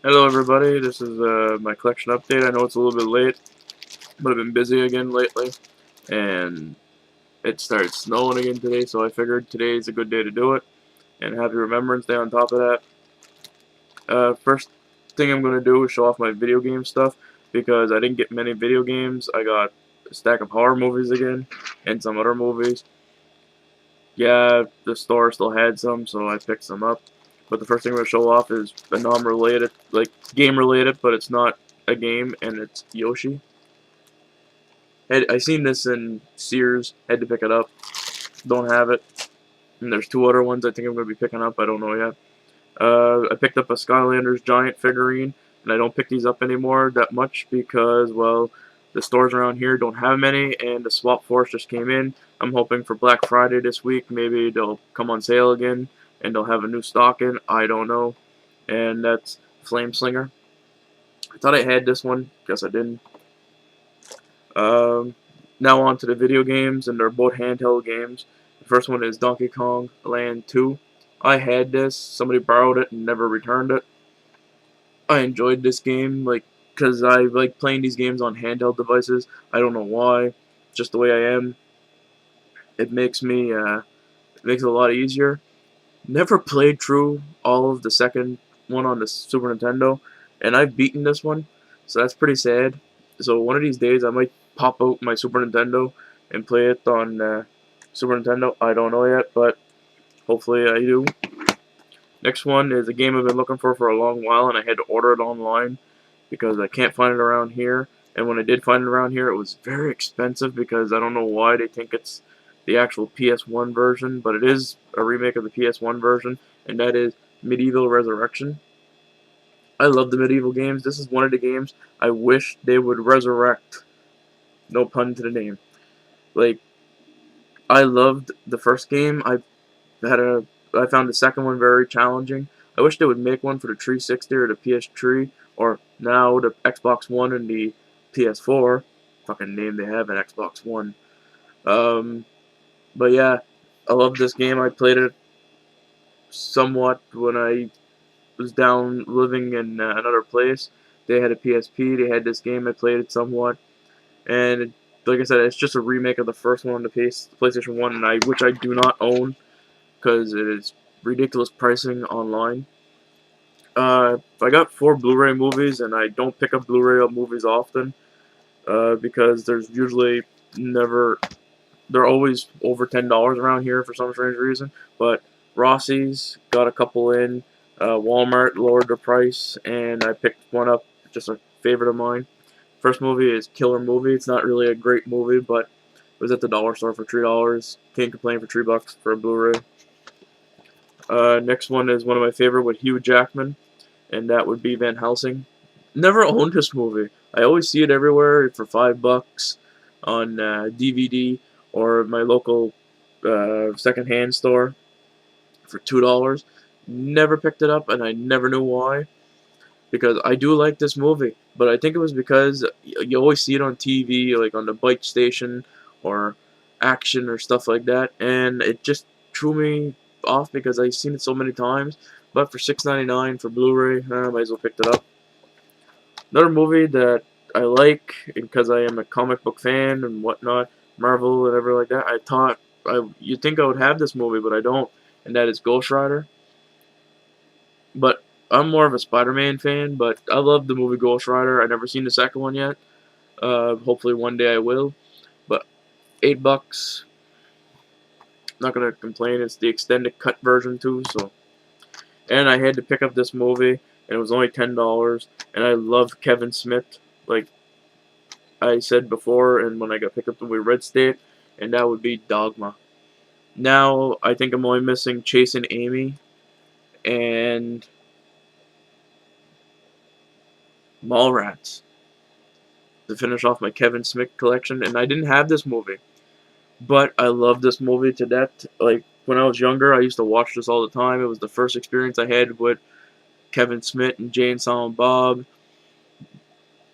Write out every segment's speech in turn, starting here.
Hello everybody, this is my collection update. I know it's a little bit late, but I've been busy again lately, and it started snowing again today, so I figured today's a good day to do it, and happy Remembrance Day on top of that. First thing I'm going to do is show off my video game stuff, because I didn't get many video games. I got a stack of horror movies again, and some other movies. Yeah, the store still had some, so I picked some up. But the first thing I'm going to show off is a non-related, like, game-related, but it's not a game, and it's Yoshi. I seen this in Sears, had to pick it up. Don't have it. And there's two other ones I think I'm going to be picking up, I don't know yet. I picked up a Skylanders giant figurine, and I don't pick these up anymore that much because, well, the stores around here don't have many, and the Swap Force just came in. I'm hoping for Black Friday this week, maybe they'll come on sale again, and they'll have a new stock in, I don't know. And that's Flame Slinger. I thought I had this one, guess I didn't. Um, Now on to the video games, and they're both handheld games. The first one is Donkey Kong Land 2. I had this, somebody borrowed it and never returned it. I enjoyed this game, like, because I like playing these games on handheld devices. I don't know why, just the way I am. It makes it makes it a lot easier. Never played through all of the second one on the Super Nintendo, and I've beaten this one, so that's pretty sad. So one of these days I might pop out my Super Nintendo and play it on Super Nintendo. I don't know yet, but hopefully I do. Next one is a game I've been looking for a long while, and I had to order it online because I can't find it around here. And when I did find it around here, it was very expensive because I don't know why they think it's the actual PS1 version, but it is a remake of the PS1 version, and that is Medieval Resurrection. I love the medieval games. This is one of the games I wish they would resurrect. No pun to the name. Like, I loved the first game. I found the second one very challenging. I wish they would make one for the 360 or the PS3, or now the Xbox One and the PS4. Fucking name they have an Xbox One. Um, but yeah, I love this game. I played it somewhat when I was down living in another place. They had a PSP. They had this game. I played it somewhat, and like I said, it's just a remake of the first one on the PlayStation One, which I do not own because it is ridiculous pricing online. I got 4 Blu-ray movies, and I don't pick up Blu-ray movies often because there's usually never they're always over $10 around here for some strange reason. But Rossi's got a couple in. Walmart lowered the price, and I picked one up, just a favorite of mine. First movie is Killer Movie. It's not really a great movie, but it was at the dollar store for $3. Can't complain for $3 for a Blu-ray. Next one is one of my favorite with Hugh Jackman, and that would be Van Helsing. Never owned this movie. I always see it everywhere for $5 on DVD or my local secondhand store for $2. Never picked it up, and I never knew why. Because I do like this movie, but I think it was because you always see it on TV, like on the bike station or action or stuff like that, and it just threw me off because I've seen it so many times. But for $6.99 for Blu-ray, I might as well pick it up. Another movie that I like because I am a comic book fan and whatnot, Marvel and everything like that. I thought you'd think I would have this movie, but I don't, and that is Ghost Rider. But I'm more of a Spider-Man fan, but I love the movie Ghost Rider. I've never seen the second one yet. Hopefully one day I will. But $8, not gonna complain. It's the extended cut version too. So, and I had to pick up this movie, and it was only $10. And I love Kevin Smith, like I said before, and when I got picked up the movie Red State, and that would be Dogma. Now I think I'm only missing Chasing Amy and Mallrats to finish off my Kevin Smith collection, and I didn't have this movie, but I love this movie to death. Like, when I was younger, I used to watch this all the time. It was the first experience I had with Kevin Smith and Jay and Silent Bob,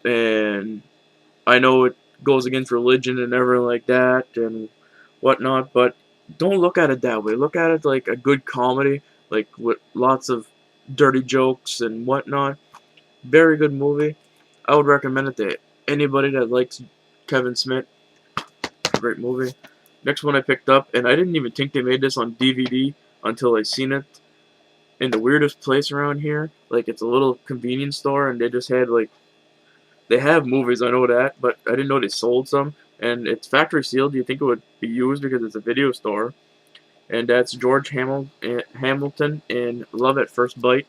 and I know it goes against religion and everything like that and whatnot, but don't look at it that way. Look at it like a good comedy, like with lots of dirty jokes and whatnot. Very good movie. I would recommend it to anybody that likes Kevin Smith. Great movie. Next one I picked up, and I didn't even think they made this on DVD until I seen it in the weirdest place around here. Like, it's a little convenience store, and they just had, like, they have movies, I know that, but I didn't know they sold some. And it's factory sealed. You think it would be used because it's a video store. And that's George Hamilton in Love at First Bite.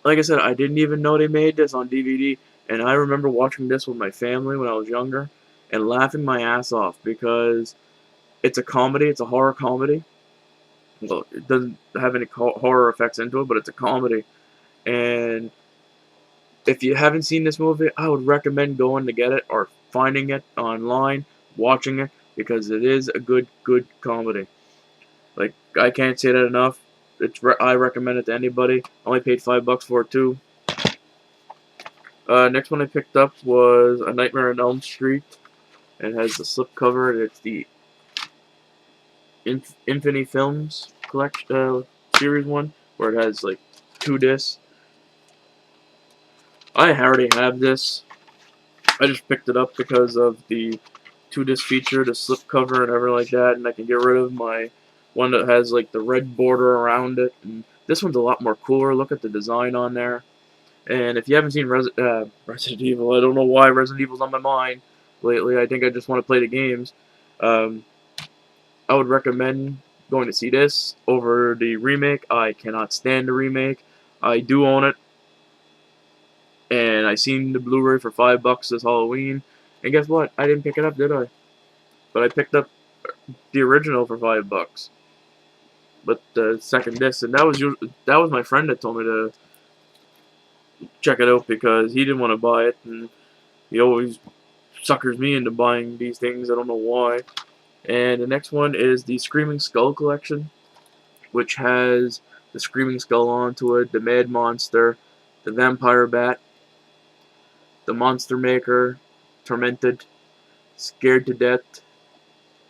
Like I said, I didn't even know they made this on DVD, and I remember watching this with my family when I was younger and laughing my ass off because it's a comedy, it's a horror comedy. Well, it doesn't have any horror effects into it, but it's a comedy. And if you haven't seen this movie, I would recommend going to get it or finding it online, watching it, because it is a good comedy. Like, I can't say that enough. I recommend it to anybody. I only paid $5 for it too. Next one I picked up was A Nightmare on Elm Street. It has the slipcover. And it's the Infinity Films collection series one, where it has like 2 discs. I already have this. I just picked it up because of the 2 disc feature, the slipcover, and everything like that, and I can get rid of my one that has like the red border around it. And this one's a lot more cooler. Look at the design on there. And if you haven't seen Resident Evil, I don't know why Resident Evil's on my mind lately. I think I just want to play the games. Um, I would recommend going to see this over the remake. I cannot stand the remake. I do own it, and I seen the Blu-ray for $5 this Halloween. And guess what? I didn't pick it up, did I? But I picked up the original for $5. But the second disc, and that was my friend that told me to check it out because he didn't want to buy it, and he always suckers me into buying these things. I don't know why. And the next one is the Screaming Skull collection, which has the Screaming Skull onto it, the Mad Monster, the Vampire Bat, the Monster Maker, Tormented, Scared to Death,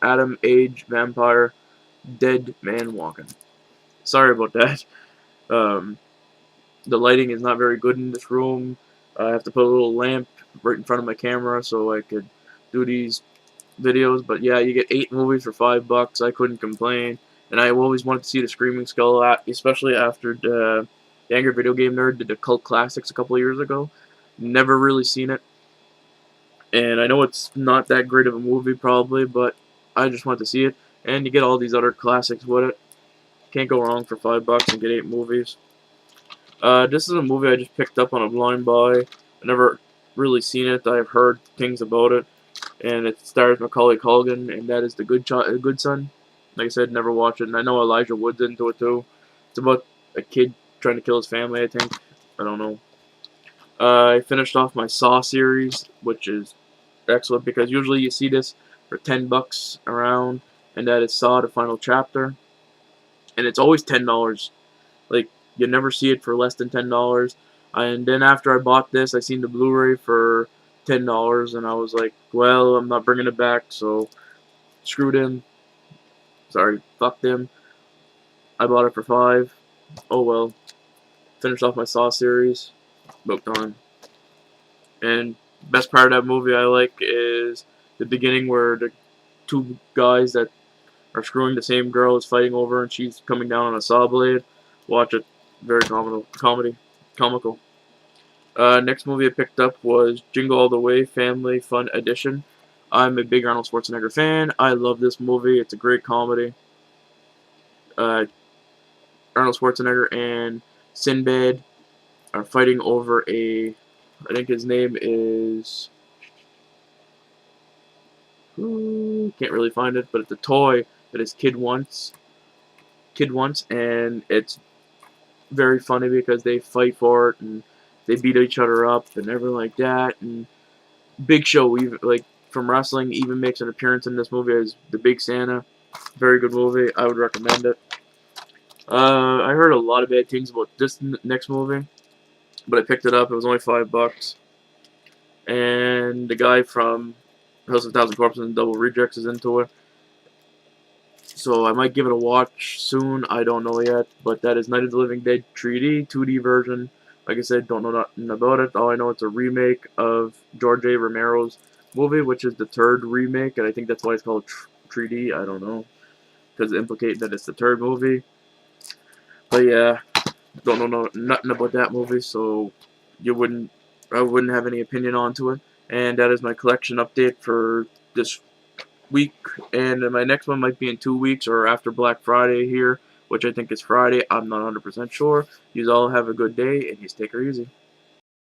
Adam Age Vampire, Dead Man Walking. Sorry about that. Um, the lighting is not very good in this room. I have to put a little lamp right in front of my camera so I could do these videos. But yeah, you get 8 movies for $5. I couldn't complain. And I always wanted to see the Screaming Skull, especially after the Angry Video Game Nerd did the Cult Classics a couple of years ago. Never really seen it. And I know it's not that great of a movie, probably, but I just want to see it. And you get all these other classics with it. Can't go wrong for $5 and get 8 movies. This is a movie I just picked up on a blind buy. I never really seen it. I've heard things about it, and it stars Macaulay Culkin, and that is The Good Son. Like I said, never watched it, and I know Elijah Wood's into it too. It's about a kid trying to kill his family, I think. I don't know. I finished off my Saw series, which is excellent because usually you see this for $10 around, and that is Saw: The Final Chapter, and it's always $10. Like, you never see it for less than $10. And then after I bought this, I seen the Blu-ray for $10, and I was like, well, I'm not bringing it back, so screw them. Sorry, fuck them. I bought it for 5. Oh well. Finished off my Saw series. Booked on. And best part of that movie I like is the beginning where the 2 guys that are screwing the same girl is fighting over, and she's coming down on a saw blade. Watch it. Very comical. Next movie I picked up was Jingle All the Way Family Fun Edition. I'm a big Arnold Schwarzenegger fan. I love this movie. It's a great comedy. Uh, Arnold Schwarzenegger and Sinbad are fighting over I think his name is, can't really find it, but it's a toy that his kid wants, and it's very funny because they fight for it and they beat each other up and everything like that. And Big Show, even like from wrestling, even makes an appearance in this movie as the Big Santa. Very good movie. I would recommend it. I heard a lot of bad things about this next movie, but I picked it up. It was only $5, and the guy from House of a Thousand Corpses and Double Rejects is into it. So I might give it a watch soon. I don't know yet, but that is Night of the Living Dead 3D, 2D version Like I said, don't know nothing about it. All I know, it's a remake of George A. Romero's movie, which is the third remake, and I think that's why it's called 3D. I don't know, because it implicates that it's the third movie. But yeah, don't know nothing about that movie, so I wouldn't have any opinion onto it. And that is my collection update for this week. And my next one might be in 2 weeks or after Black Friday here, which I think is Friday. I'm not 100% sure. You all have a good day, and you take her easy.